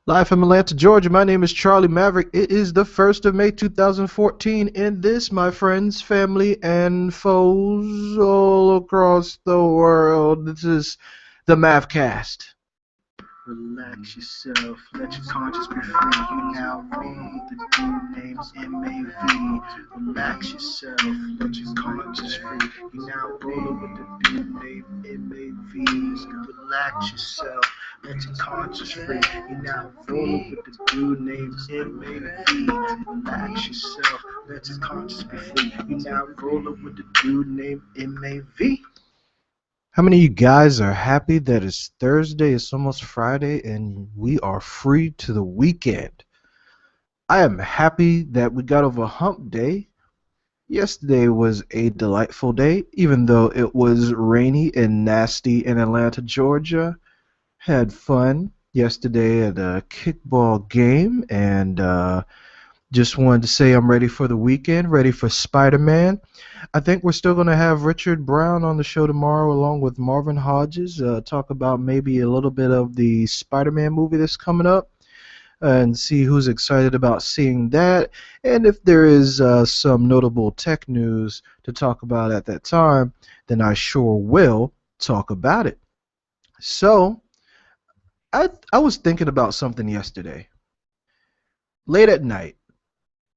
Live from Atlanta, Georgia. My name is Charlie Maverick. It is the 1st of May 2014, and this, my friends, family, and foes all across the world, this is the MavCast. Relax yourself, let your conscience be free. You now read the dude named MAV. Relax yourself, let your conscience free. You now rolling with the dude named MAV. Relax yourself, let your conscience free. You now rolling with the dude named MAV. Relax yourself, let your conscience be free. You now rolling with the dude named MAV. How many of you guys are happy that it's Thursday, it's almost Friday, and we are free to the weekend? I am happy that we got over hump day. Yesterday was a delightful day, even though it was rainy and nasty in Atlanta, Georgia. Had fun yesterday at a kickball game, and just wanted to say I'm ready for the weekend, ready for Spider-Man. I think we're still going to have Richard Brown on the show tomorrow along with Marvin Hodges, talk about maybe a little bit of the Spider-Man movie that's coming up and see who's excited about seeing that. And if there is some notable tech news to talk about at that time, then I sure will talk about it. So, I was thinking about something yesterday, late at night.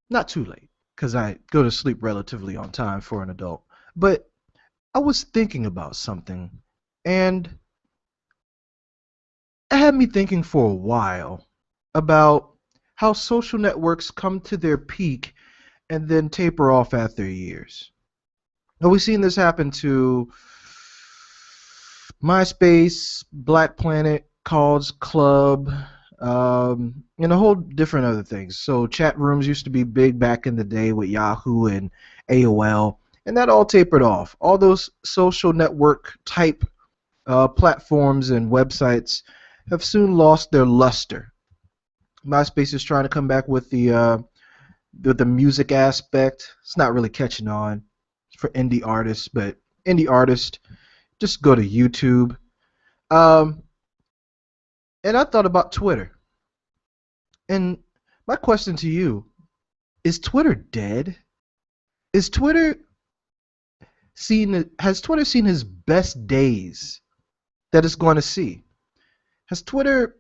Not too late, because I go to sleep relatively on time for an adult. But I was thinking about something, and it had me thinking for a while about how social networks come to their peak and then taper off after years. Now, we've seen this happen to MySpace, Black Planet, Calls Club, and a whole different other things. So chat rooms used to be big back in the day with Yahoo and AOL, and that all tapered off. All those social network type platforms and websites have soon lost their luster. MySpace is trying to come back with the music aspect. It's not really catching on for indie artists, but indie artists just go to YouTube. Um, and I thought about Twitter. And my question to you, is Twitter dead? Is Twitter has Twitter seen his best days that it's going to see? Has Twitter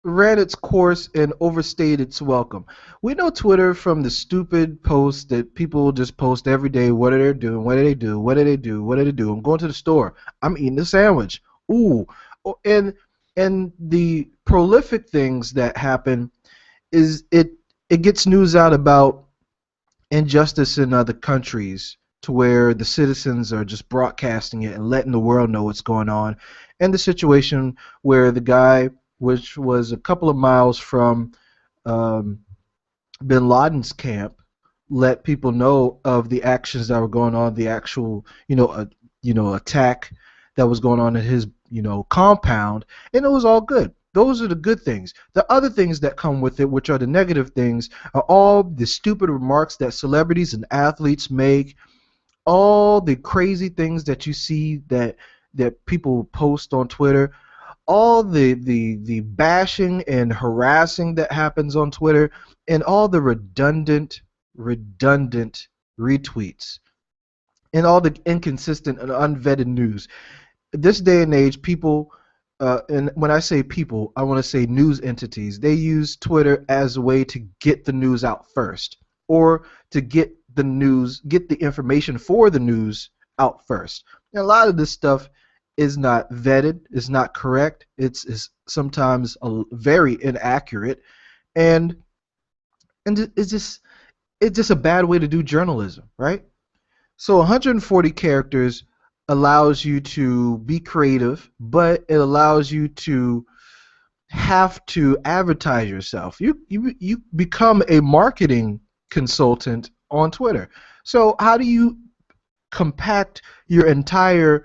ran its course and overstayed its welcome? We know Twitter from the stupid posts that people just post every day. What are they doing? What do they do? What do they do? What do they do? I'm going to the store. I'm eating a sandwich. Ooh. And the prolific things that happen is it gets news out about injustice in other countries to where the citizens are just broadcasting it and letting the world know what's going on. And the situation where the guy, which was a couple of miles from um, bin Laden's camp, let people know of the actions that were going on, the actual, attack that was going on in his, compound, and it was all good. Those are the good things. The other things that come with it, which are the negative things, are all the stupid remarks that celebrities and athletes make, all the crazy things that you see that people post on Twitter, all the bashing and harassing that happens on Twitter, and all the redundant retweets, and all the inconsistent and unvetted news. This day and age, people, and when I say people, I want to say news entities, they use Twitter as a way to get the news out first, or to get the information for the news out first. And a lot of this stuff is not vetted, is not correct, it's sometimes very inaccurate, and it's just a bad way to do journalism, right? So 140 characters allows you to be creative, but it allows you to have to advertise yourself. You become a marketing consultant on Twitter. So how do you compact your entire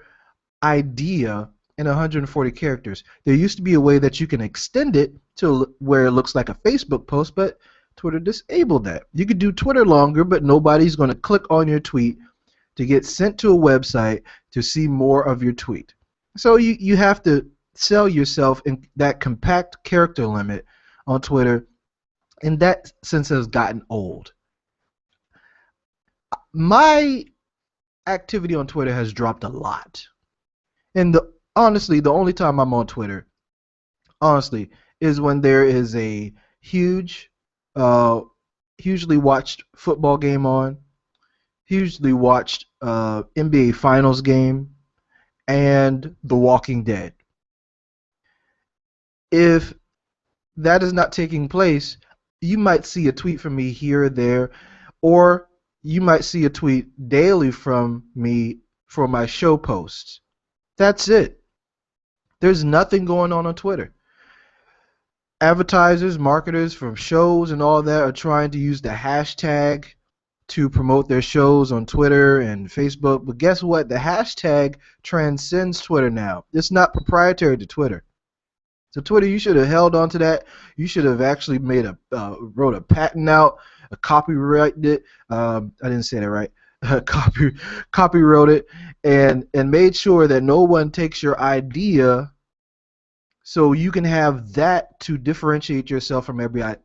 idea in 140 characters? There used to be a way that you can extend it to where it looks like a Facebook post, but Twitter disabled that. You could do Twitter longer, but nobody's going to click on your tweet to get sent to a website to see more of your tweet. So you have to sell yourself in that compact character limit on Twitter, and that since has gotten old. My activity on Twitter has dropped a lot. And honestly, the only time I'm on Twitter, honestly, is when there is a huge, uh, hugely watched football game on, hugely watched NBA Finals game, and The Walking Dead. If that is not taking place, you might see a tweet from me here or there, or you might see a tweet daily from me for my show posts. That's it. There's nothing going on Twitter. Advertisers, marketers from shows and all that are trying to use the hashtag to promote their shows on Twitter and Facebook. But guess what? The hashtag transcends Twitter now. It's not proprietary to Twitter. So Twitter, you should have held on to that. You should have actually made wrote a patent out, a copyrighted it. I didn't say that right. Copywrote it and made sure that no one takes your idea, so you can have that to differentiate yourself from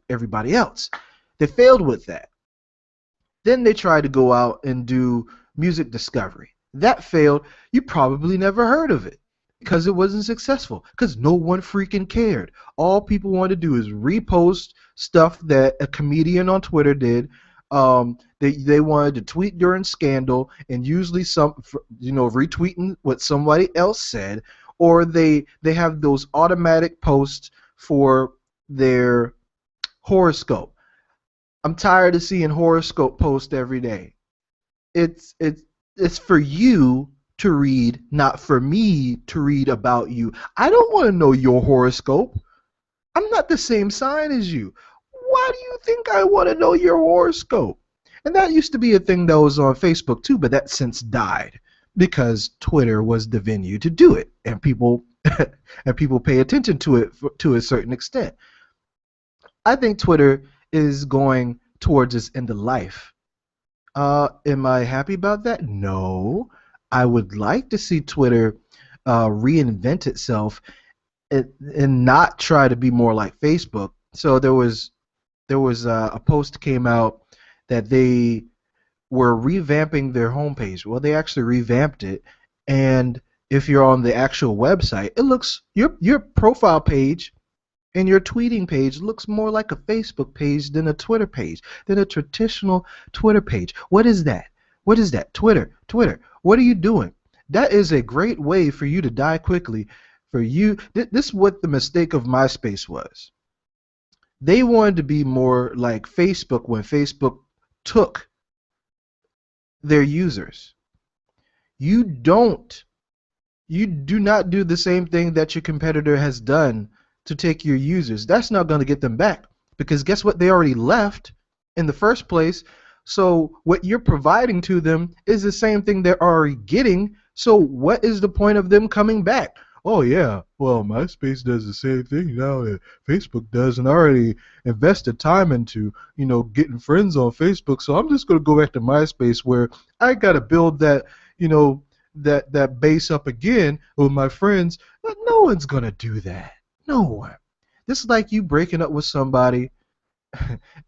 everybody else. They failed with that. Then they tried to go out and do music discovery. That failed. You probably never heard of it because it wasn't successful, because no one freaking cared. All people wanted to do is repost stuff that a comedian on Twitter did. They wanted to tweet during scandal, and usually retweeting what somebody else said, or they have those automatic posts for their horoscope. I'm tired of seeing horoscope posts every day. It's for you to read, not for me to read about you. I don't want to know your horoscope. I'm not the same sign as you. Why do you think I want to know your horoscope? And that used to be a thing that was on Facebook too, but that since died because Twitter was the venue to do it, and people and people pay attention to it to a certain extent. I think Twitter is going towards its end of life. Am I happy about that? No. I would like to see Twitter reinvent itself and not try to be more like Facebook. So there was a post came out that they were revamping their homepage. Well, they actually revamped it, and if you're on the actual website, it looks your profile page and your tweeting page looks more like a Facebook page than a Twitter page, than a traditional Twitter page. What is that? What is that? Twitter. What are you doing? That is a great way for you to die quickly. For you, this is what the mistake of MySpace was. They wanted to be more like Facebook when Facebook took their users. You don't. You do not do the same thing that your competitor has done to take your users. That's not going to get them back, because guess what? They already left in the first place. So what you're providing to them is the same thing they're already getting. So what is the point of them coming back? Oh yeah, well MySpace does the same thing now that Facebook does, and I already invested time into getting friends on Facebook. So I'm just going to go back to MySpace where I got to build that that base up again with my friends. But no one's going to do that. No one. This is like you breaking up with somebody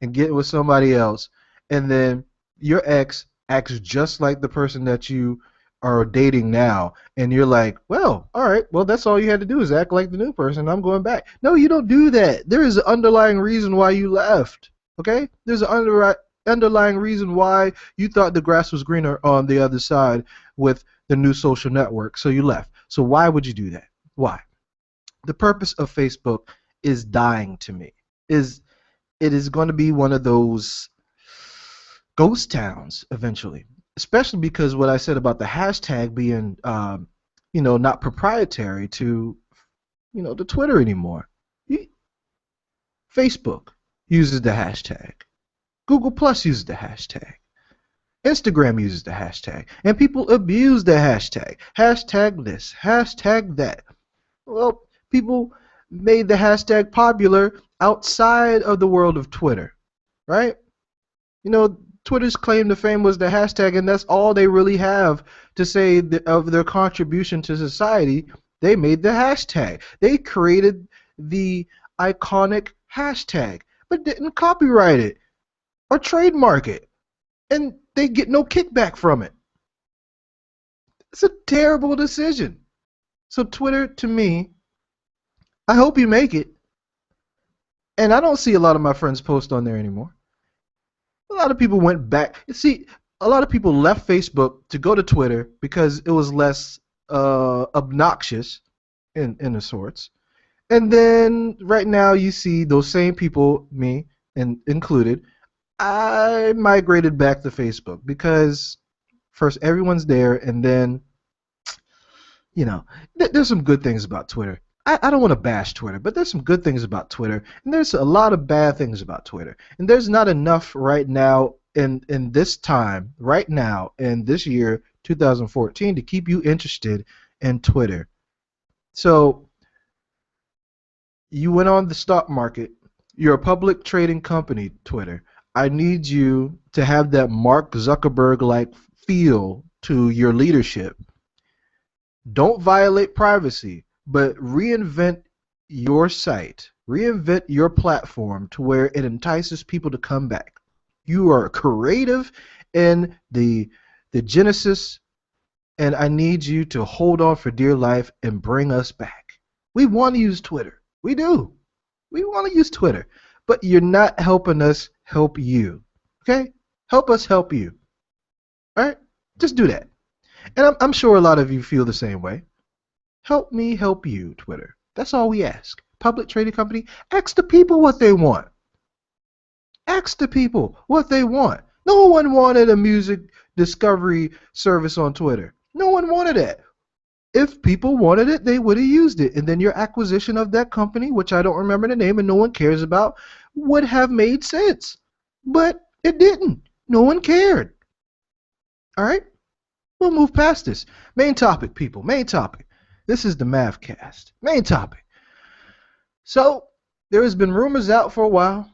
and getting with somebody else, and then your ex acts just like the person that you are dating now, and you're like, well, all right, well, that's all you had to do is act like the new person. I'm going back. No, you don't do that. There is an underlying reason why you left. Okay? There's an underlying reason why you thought the grass was greener on the other side with the new social network, so you left. So why would you do that? Why? The purpose of Facebook is dying to me. It is going to be one of those ghost towns eventually, especially because what I said about the hashtag being not proprietary to to Twitter anymore. Facebook uses the hashtag. Google Plus uses the hashtag. Instagram uses the hashtag, and people abuse the hashtag. Hashtag this, hashtag that. Well, people made the hashtag popular outside of the world of Twitter, right? Twitter's claim to fame was the hashtag, and that's all they really have to say of their contribution to society They made the hashtag. They created the iconic hashtag, but didn't copyright it or trademark it. And they get no kickback from it. It's a terrible decision. So Twitter, to me, I hope you make it. And I don't see a lot of my friends post on there anymore. A lot of people went back. You see, a lot of people left Facebook to go to Twitter because it was less obnoxious in the sorts. And then right now you see those same people, me and included, I migrated back to Facebook because first everyone's there, and then there's some good things about Twitter. I don't want to bash Twitter, but there's some good things about Twitter, and there's a lot of bad things about Twitter. And there's not enough right now in this time, right now in this year, 2014, to keep you interested in Twitter. So you went on the stock market. You're a public trading company, Twitter. I need you to have that Mark Zuckerberg-like feel to your leadership. Don't violate privacy, but reinvent your site, reinvent your platform to where it entices people to come back. You are creative in the genesis, and I need you to hold on for dear life and bring us back. We want to use Twitter. We do. We want to use Twitter, but you're not helping us help you. Okay? Help us help you. All right? Just do that. And I'm sure a lot of you feel the same way. Help me help you, Twitter. That's all we ask. Public trading company, ask the people what they want. Ask the people what they want. No one wanted a music discovery service on Twitter. No one wanted that. If people wanted it, they would have used it. And then your acquisition of that company, which I don't remember the name and no one cares about, would have made sense. But it didn't. No one cared. All right? We'll move past this. Main topic, people. Main topic. This is the MavCast. Main topic. So, there has been rumors out for a while.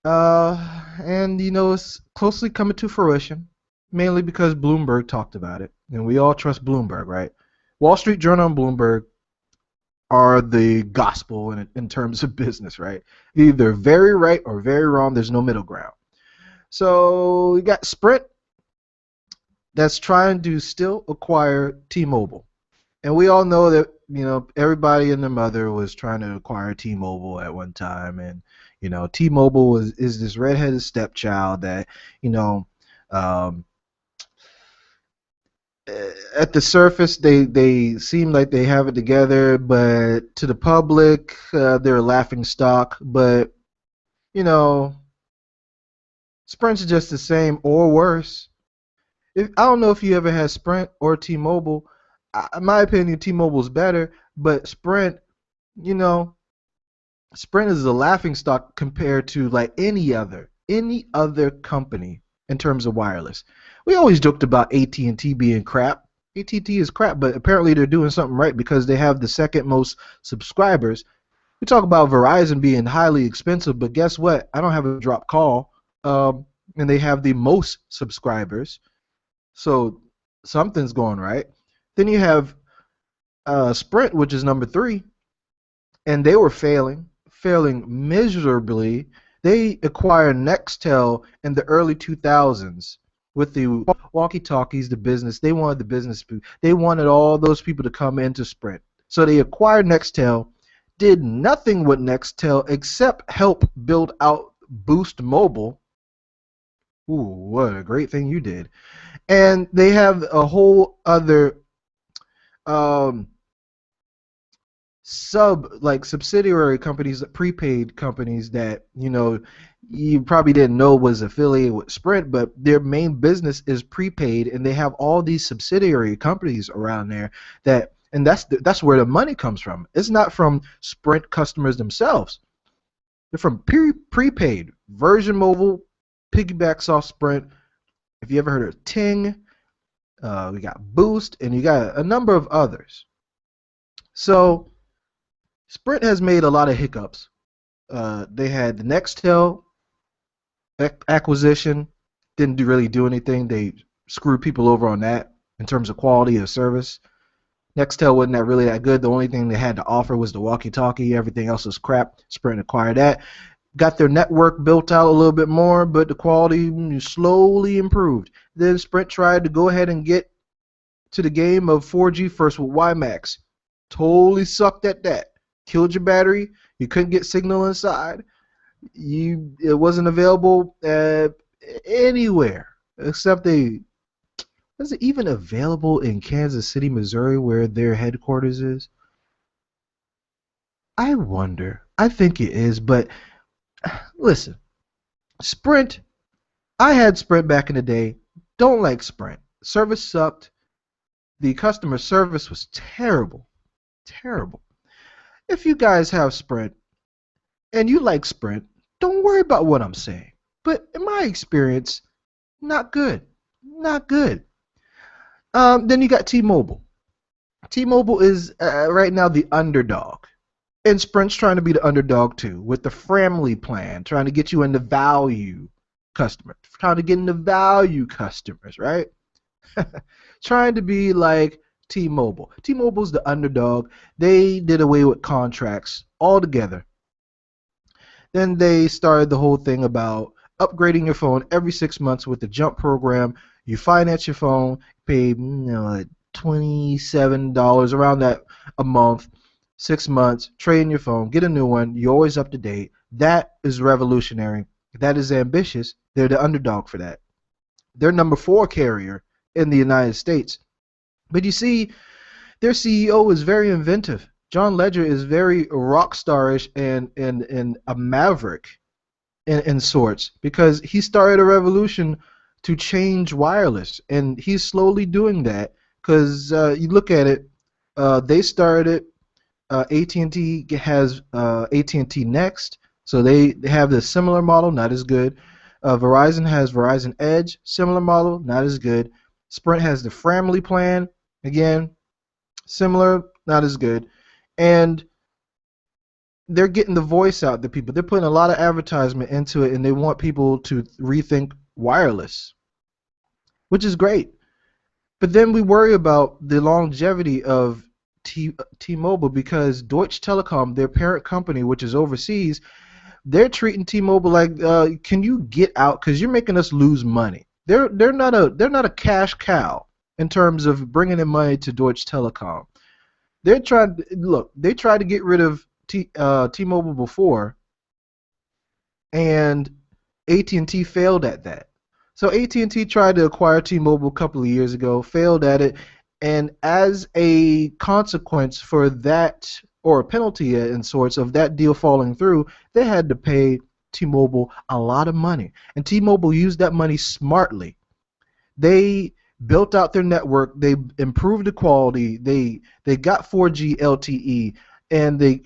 And, it's closely coming to fruition. Mainly because Bloomberg talked about it. And we all trust Bloomberg, right? Wall Street Journal and Bloomberg are the gospel in terms of business, right? Either very right or very wrong. There's no middle ground. So, we got Sprint that's trying to still acquire T-Mobile. And we all know that, everybody and their mother was trying to acquire T-Mobile at one time. And, T-Mobile is this redheaded stepchild that, at the surface, they seem like they have it together, but to the public, they're a laughing stock. But, Sprint's just the same or worse. I don't know if you ever had Sprint or T-Mobile. In my opinion, T-Mobile's better, but Sprint, Sprint is a laughing stock compared to like any other company in terms of wireless. We always joked about AT&T being crap. AT&T is crap, but apparently they're doing something right because they have the second most subscribers. We talk about Verizon being highly expensive, but guess what? I don't have a drop call, and they have the most subscribers. So something's going right. Then you have Sprint, which is number 3, and they were failing miserably. They acquired Nextel in the early 2000s with the walkie-talkies, the business. They wanted the business. They wanted all those people to come into Sprint. So they acquired Nextel, did nothing with Nextel except help build out Boost Mobile. Ooh, what a great thing you did. And they have a whole other subsidiary companies, prepaid companies that you probably didn't know was affiliated with Sprint, but their main business is prepaid, and they have all these subsidiary companies around there and that's where the money comes from. It's not from Sprint customers themselves. They're from prepaid. Virgin Mobile piggybacks off Sprint. If you ever heard of Ting, we got Boost, and you got a number of others. So Sprint has made a lot of hiccups. They had the Nextel acquisition, didn't really do anything. They screwed people over on that in terms of quality of service. Nextel wasn't that really that good. The only thing they had to offer was the walkie-talkie. Everything else was crap. Sprint acquired that. Got their network built out a little bit more, but the quality slowly improved. Then Sprint tried to go ahead and get to the game of 4G first with WiMAX. Totally sucked at that. Killed your battery. You couldn't get signal inside. It wasn't available anywhere except they. Was it even available in Kansas City, Missouri, where their headquarters is? I wonder. I think it is, but listen, Sprint. I had Sprint back in the day. Don't like Sprint. Service sucked. The customer service was terrible. Terrible. If you guys have Sprint and you like Sprint, don't worry about what I'm saying. But in my experience, not good. Not good. Then you got T-Mobile. T-Mobile is right now the underdog. And Sprint's trying to be the underdog too, with the family plan, trying to get you into value customers, trying to get into value customers, right? Trying to be like T-Mobile. T-Mobile's the underdog. They did away with contracts altogether. Then they started the whole thing about upgrading your phone every 6 months with the Jump program. You finance your phone, pay like $27 around that a month, 6 months, trade in your phone, get a new one. You're always up to date. That is revolutionary. That is ambitious. They're the underdog for that. They're number 4 carrier in the United States. But you see, their CEO is very inventive. John Ledger is very rock starish and a maverick in sorts because he started a revolution to change wireless, and he's slowly doing that because you look at it, they started. AT&T has AT&T Next, so they have the similar model, not as good. Verizon has Verizon Edge, similar model, not as good. Sprint has the family plan, again, similar, not as good. And they're getting the voice out to people. They're putting a lot of advertisement into it, and they want people to rethink wireless, which is great. But then we worry about the longevity of T-Mobile because Deutsche Telekom, their parent company, which is overseas, they're treating T-Mobile like, can you get out? Because you're making us lose money. They're not a cash cow in terms of bringing in money to Deutsche Telekom. They're trying to look. They tried to get rid of T-Mobile before, and AT&T failed at that. So AT&T tried to acquire T-Mobile a couple of years ago, failed at it, and as a consequence for that, or a penalty in sorts of that deal falling through, they had to pay T-Mobile a lot of money, and T-Mobile used that money smartly. They built out their network. They improved the quality. They got 4G LTE, and they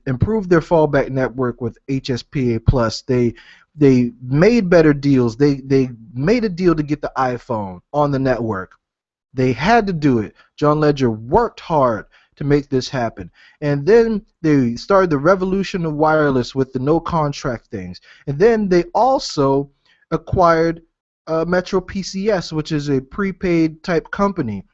improved their fallback network with HSPA plus. They made better deals. They made a deal to get the iPhone on the network. They had to do it. John Ledger worked hard to make this happen. And then they started the revolution of wireless with the no contract things. And then they also acquired Metro PCS, which is a prepaid type company.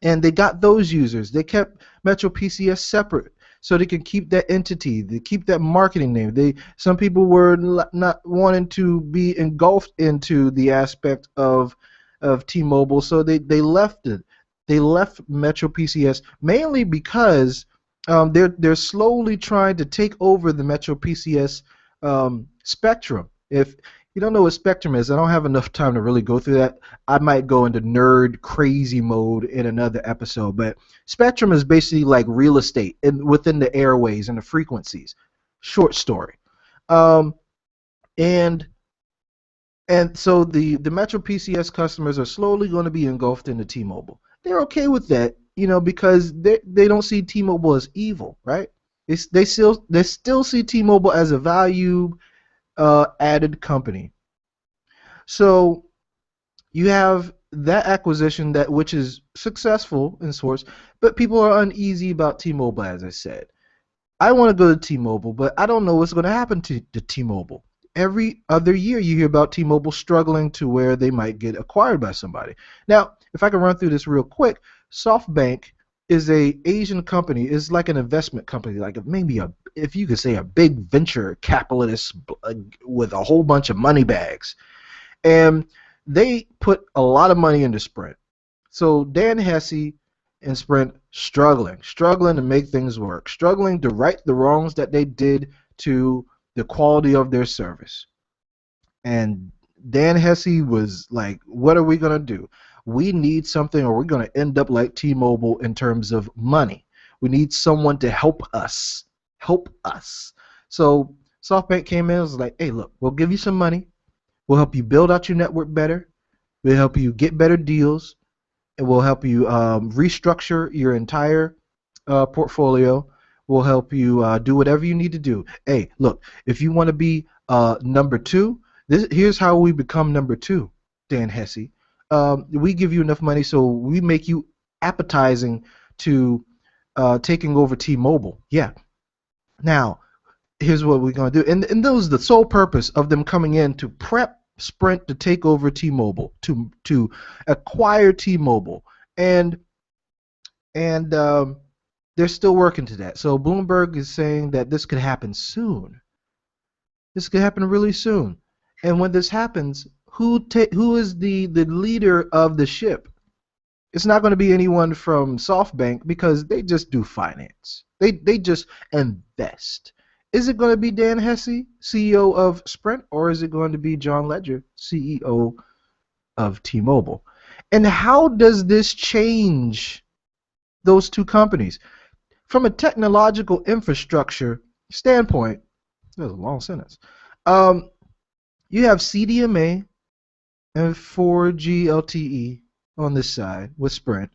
And they got those users. They kept Metro PCS separate so they can keep that entity, they keep that marketing name. Some people were not wanting to be engulfed into the aspect of T-Mobile, so they left it. They left Metro PCS mainly because they're slowly trying to take over the Metro PCS spectrum. If you don't know what spectrum is, I don't have enough time to really go through that. I might go into nerd crazy mode in another episode, but spectrum is basically like real estate within the airways and the frequencies. Short story. And so the Metro PCS customers are slowly going to be engulfed into T-Mobile. They're okay with that, because they don't see T-Mobile as evil, right? They still see T-Mobile as a value added company. So you have that acquisition which is successful in sorts, but people are uneasy about T-Mobile, as I said. I want to go to T-Mobile, but I don't know what's going to happen to T-Mobile. Every other year you hear about T-Mobile struggling to where they might get acquired by somebody. Now, if I can run through this real quick, SoftBank is a Asian company, is like an investment company, like maybe a, if you could say, a big venture capitalist with a whole bunch of money bags, and they put a lot of money into Sprint. So Dan Hesse and Sprint struggling to make things work, struggling to right the wrongs that they did to the quality of their service. And Dan Hesse was like, what are we going to do? We need something, or we're going to end up like T-Mobile in terms of money. We need someone to help us. Help us. So SoftBank came in and was like, hey, look, we'll give you some money. We'll help you build out your network better. We'll help you get better deals. And we'll help you restructure your entire portfolio. We'll help you do whatever you need to do. Hey, look, if you want to be number two, here's how we become number two, Dan Hesse. We give you enough money, so we make you appetizing to taking over T-Mobile. Yeah. Now, here's what we're going to do. And that was the sole purpose of them coming in, to prep Sprint to take over T-Mobile, to acquire T-Mobile. And they're still working to that. So Bloomberg is saying that this could happen soon. This could happen really soon. And when this happens, who is the leader of the ship? It's not going to be anyone from SoftBank, because they just do finance. They just invest. Is it going to be Dan Hesse, CEO of Sprint, or is it going to be John Legere, CEO of T-Mobile? And how does this change those two companies? From a technological infrastructure standpoint, that was a long sentence. You have CDMA and 4G LTE on this side with Sprint,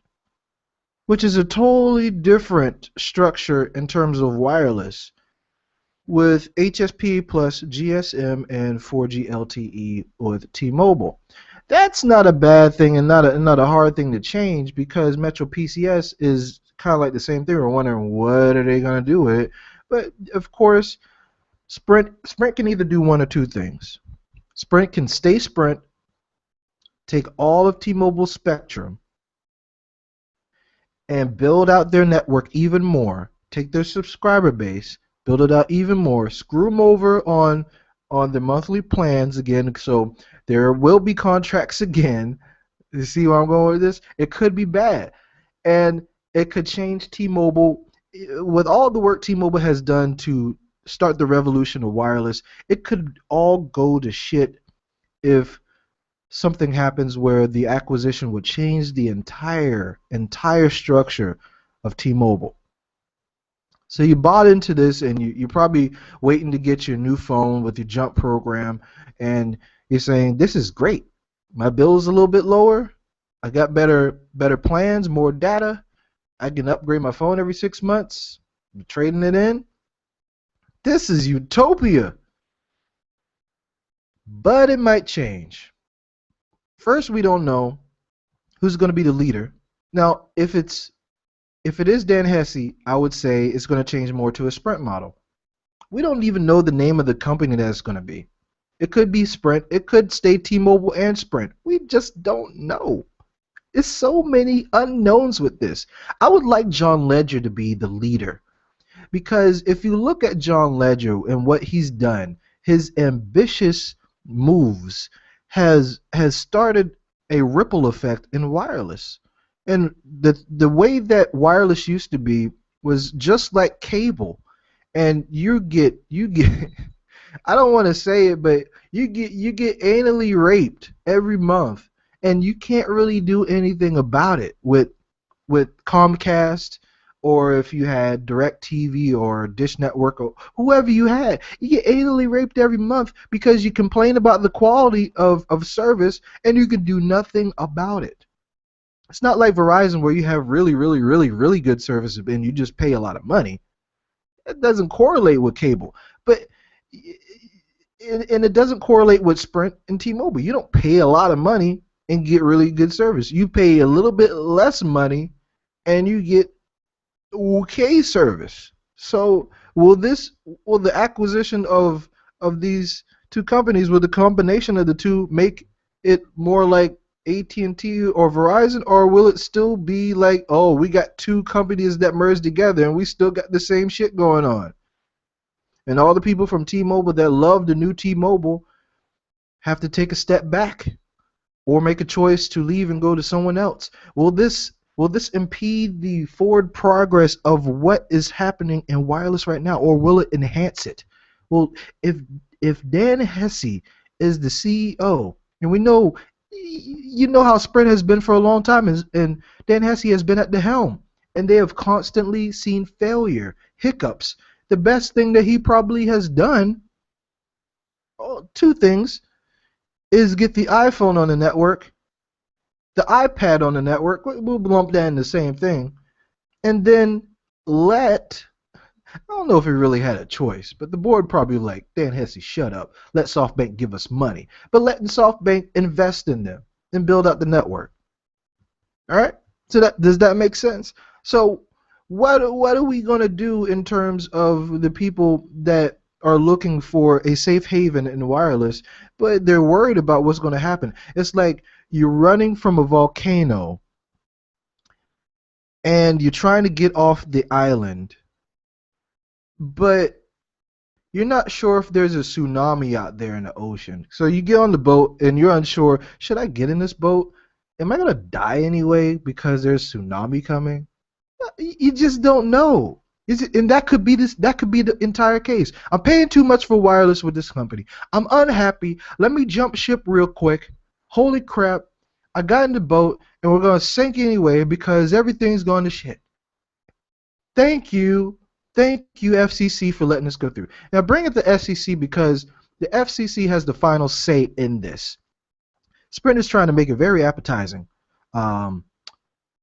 which is a totally different structure in terms of wireless, with HSP plus GSM and 4G LTE with T-Mobile. That's not a bad thing, and not a hard thing to change, because Metro PCS is kind of like the same thing. We're wondering, what are they going to do with it? But of course, Sprint can either do one or two things. Sprint can stay Sprint, take all of T-Mobile's spectrum, and build out their network even more, take their subscriber base, build it out even more, screw them over on the monthly plans again, so there will be contracts again. You see where I'm going with this? It could be bad, and it could change T-Mobile. With all the work T-Mobile has done to start the revolution of wireless, it could all go to shit if something happens where the acquisition would change the entire structure of T-Mobile. So you bought into this, and you're probably waiting to get your new phone with your jump program, and you're saying, this is great. My bill's a little bit lower. I got better plans, more data. I can upgrade my phone every 6 months. I'm trading it in. This is utopia. But it might change. First, we don't know who's going to be the leader. Now, if it is Dan Hesse, I would say it's going to change more to a Sprint model. We don't even know the name of the company that it's going to be. It could be Sprint. It could stay T-Mobile and Sprint. We just don't know. There's so many unknowns with this. I would like John Legere to be the leader, because if you look at John Legere and what he's done, his ambitious moves has started a ripple effect in wireless. And the way that wireless used to be was just like cable, and you get I don't want to say it, but you get anally raped every month, and you can't really do anything about it with Comcast, or if you had DirecTV or Dish Network or whoever you had. You get anally raped every month because you complain about the quality of service, and you can do nothing about it. It's not like Verizon, where you have really, really, really, really good service and you just pay a lot of money. It doesn't correlate with cable. But and it doesn't correlate with Sprint and T-Mobile. You don't pay a lot of money and get really good service. You pay a little bit less money and you get okay service. So will the acquisition of these two companies, will the combination of the two make it more like AT&T or Verizon, or will it still be like, oh, we got two companies that merged together and we still got the same shit going on? And all the people from T-Mobile that love the new T-Mobile have to take a step back or make a choice to leave and go to someone else. Will this impede the forward progress of what is happening in wireless right now, or will it enhance it? Well, if if Dan Hesse is the CEO, and we know, you know how Sprint has been for a long time, and Dan Hesse has been at the helm, and they have constantly seen failure, hiccups. The best thing that he probably has done, oh, two things, is get the iPhone on the network, the iPad on the network. We'll lump that in the same thing, and then let, I don't know if he really had a choice, but the board probably like, Dan Hesse, shut up. Let SoftBank give us money. But letting SoftBank invest in them and build out the network. All right? So does that make sense? So what are we going to do in terms of the people that are looking for a safe haven in wireless, but they're worried about what's going to happen? It's like you're running from a volcano and you're trying to get off the island, but you're not sure if there's a tsunami out there in the ocean. So you get on the boat and you're unsure, should I get in this boat? Am I going to die anyway because there's tsunami coming? You just don't know. And that could be this. That could be the entire case. I'm paying too much for wireless with this company. I'm unhappy. Let me jump ship real quick. Holy crap! I got in the boat and we're gonna sink anyway because everything's going to shit. Thank you, FCC, for letting this go through. Now bring it to FCC because the FCC has the final say in this. Sprint is trying to make it very appetizing um,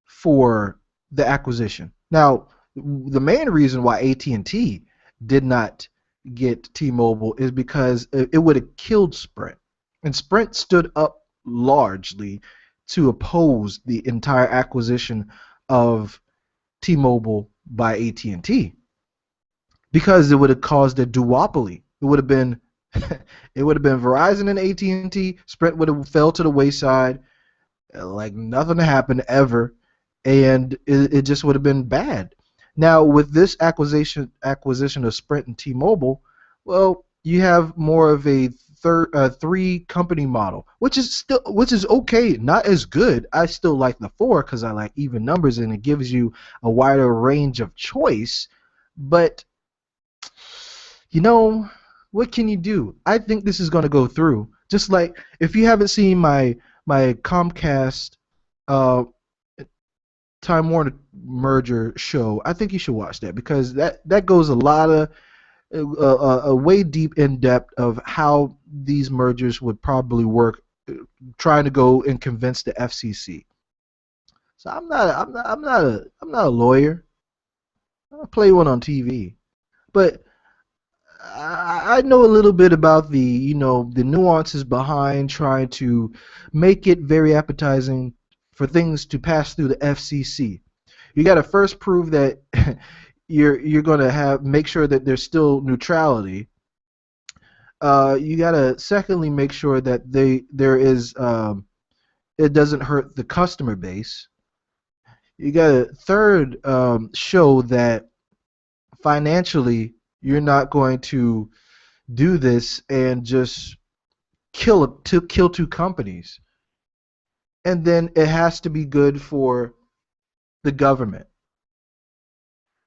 for the acquisition. Now, the main reason why AT&T did not get T-Mobile is because it would have killed Sprint, and Sprint stood up largely to oppose the entire acquisition of T-Mobile by AT&T because it would have caused a duopoly. It would have been it would have been Verizon and AT&T. Sprint would have fell to the wayside like nothing happened ever, and it just would have been bad. Now with this acquisition of Sprint and T-Mobile, well, you have more of a three company model, which is okay, not as good. I still like the four because I like even numbers and it gives you a wider range of choice. But you know, what can you do? I think this is going to go through. Just like if you haven't seen my Comcast uh, Time Warner merger show, I think you should watch that because that goes a lot of a way deep in depth of how these mergers would probably work, trying to go and convince the FCC. So I'm not a lawyer. I play one on TV, but I know a little bit about the nuances behind trying to make it very appetizing for things to pass through the FCC. You got to first prove that you're going to have make sure that there's still neutrality. You got to secondly make sure that there is it doesn't hurt the customer base. You got to third show that financially you're not going to do this and just kill two companies. And then it has to be good for the government.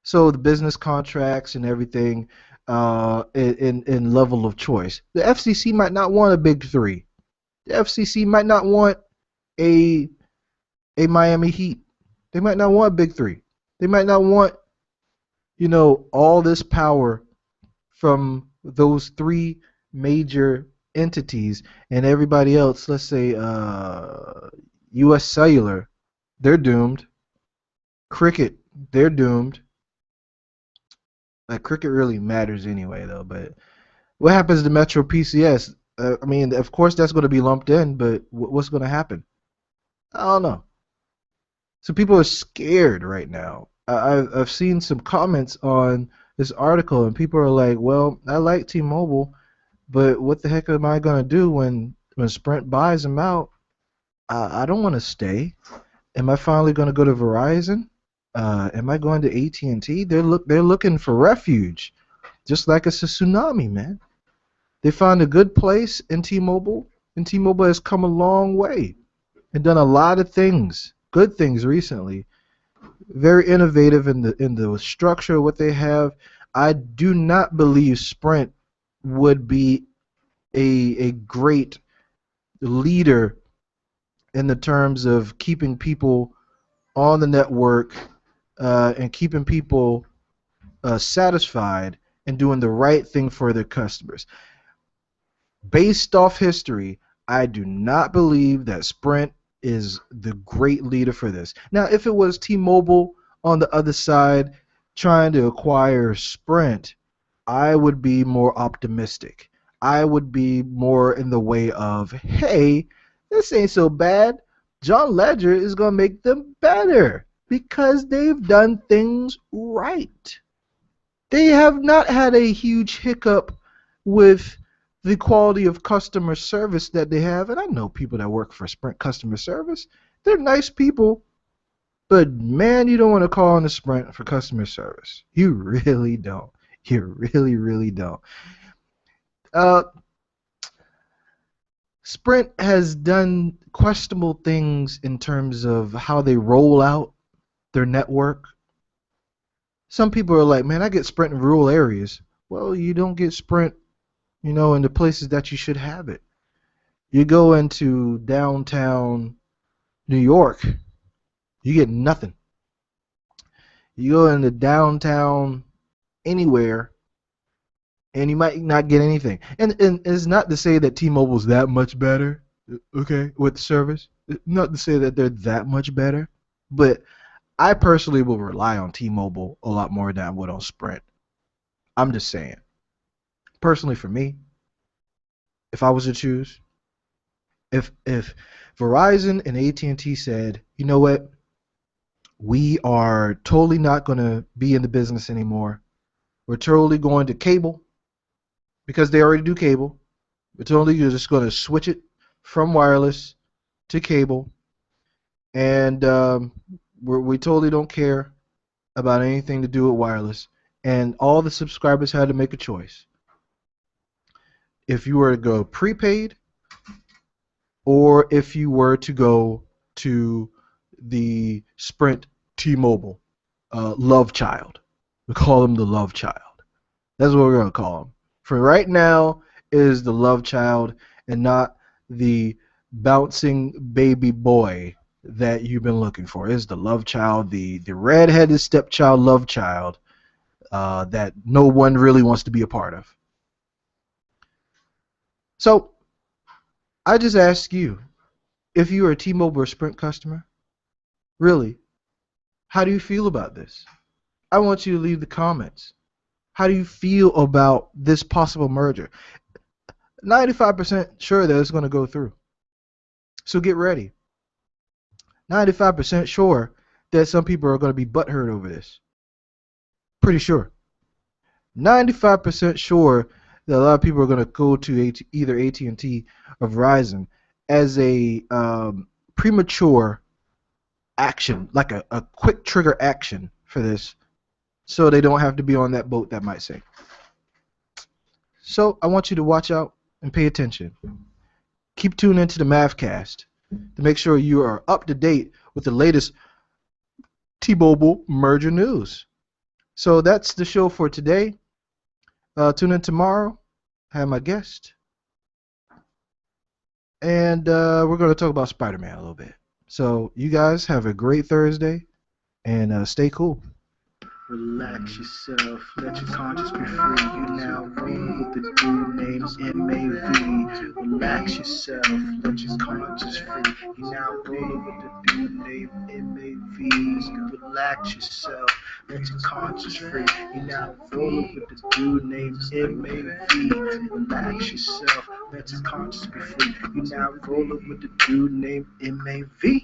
So the business contracts and everything in level of choice. The FCC might not want a big three. The FCC might not want a Miami Heat. They might not want a big three. They might not want all this power from those three major entities, and everybody else. Let's say U.S. Cellular, they're doomed. Cricket, they're doomed. Like cricket really matters anyway, though. But what happens to Metro PCS? I mean, of course that's going to be lumped in, but what's going to happen? I don't know. So people are scared right now. I've seen some comments on this article, and people are like, "Well, I like T-Mobile, but what the heck am I going to do when Sprint buys them out? I don't want to stay. Am I finally going to go to Verizon? Am I going to AT&T? They're looking for refuge, just like it's a tsunami, man. They found a good place in T-Mobile, and T-Mobile has come a long way and done a lot of things, good things recently. Very innovative in the structure of what they have. I do not believe Sprint would be a great leader in the terms of keeping people on the network and keeping people satisfied and doing the right thing for their customers. Based off history, I do not believe that Sprint is the great leader for this. Now, if it was T-Mobile on the other side trying to acquire Sprint, I would be more optimistic. I would be more in the way of, hey, this ain't so bad. John Ledger is going to make them better because they've done things right. They have not had a huge hiccup with the quality of customer service that they have. And I know people that work for Sprint customer service. They're nice people, but man, you don't want to call on the Sprint for customer service. You really don't. You really, really don't. Uh, Sprint has done questionable things in terms of how they roll out their network. Some people are like, man, I get Sprint in rural areas. Well, you don't get Sprint, in the places that you should have it. You go into downtown New York, you get nothing. You go into downtown anywhere, and you might not get anything. And it's not to say that T-Mobile's that much better, okay, with the service. Not to say that they're that much better, but I personally will rely on T-Mobile a lot more than I would on Sprint. I'm just saying. Personally, for me, if I was to choose, if Verizon and AT&T said, you know what, we are totally not going to be in the business anymore. We're totally going to cable because they already do cable. We're totally just going to switch it from wireless to cable, and we totally don't care about anything to do with wireless. And all the subscribers had to make a choice. If you were to go prepaid, or if you were to go to the Sprint T-Mobile love child. We call them the love child. That's what we're going to call them. For right now, it is the love child and not the bouncing baby boy that you've been looking for. It's the love child, the red-headed stepchild love child that no one really wants to be a part of. So I just ask you, if you are a T-Mobile or Sprint customer, really, how do you feel about this? I want you to leave the comments. How do you feel about this possible merger? 95% sure that it's going to go through. So get ready. 95% sure that some people are going to be butthurt over this. Pretty sure. 95% sure that a lot of people are going to go to either AT&T or Verizon as a premature action, like a quick trigger action for this, so they don't have to be on that boat that might sink. So I want you to watch out and pay attention. Keep tuning into the MavCast to make sure you are up to date with the latest T-Mobile merger news. So that's the show for today. Tune in tomorrow. I have my guest. And we're going to talk about Spider-Man a little bit. So you guys have a great Thursday and stay cool. Relax yourself, let your conscience be free. You now roll with the dude named MAV. Relax yourself, let your conscience free. You now roll with the dude named MAV. Relax yourself, let your conscience free. You now roll with the dude named MAV. Relax yourself, let your conscience be free. You now roll with the dude named MAV.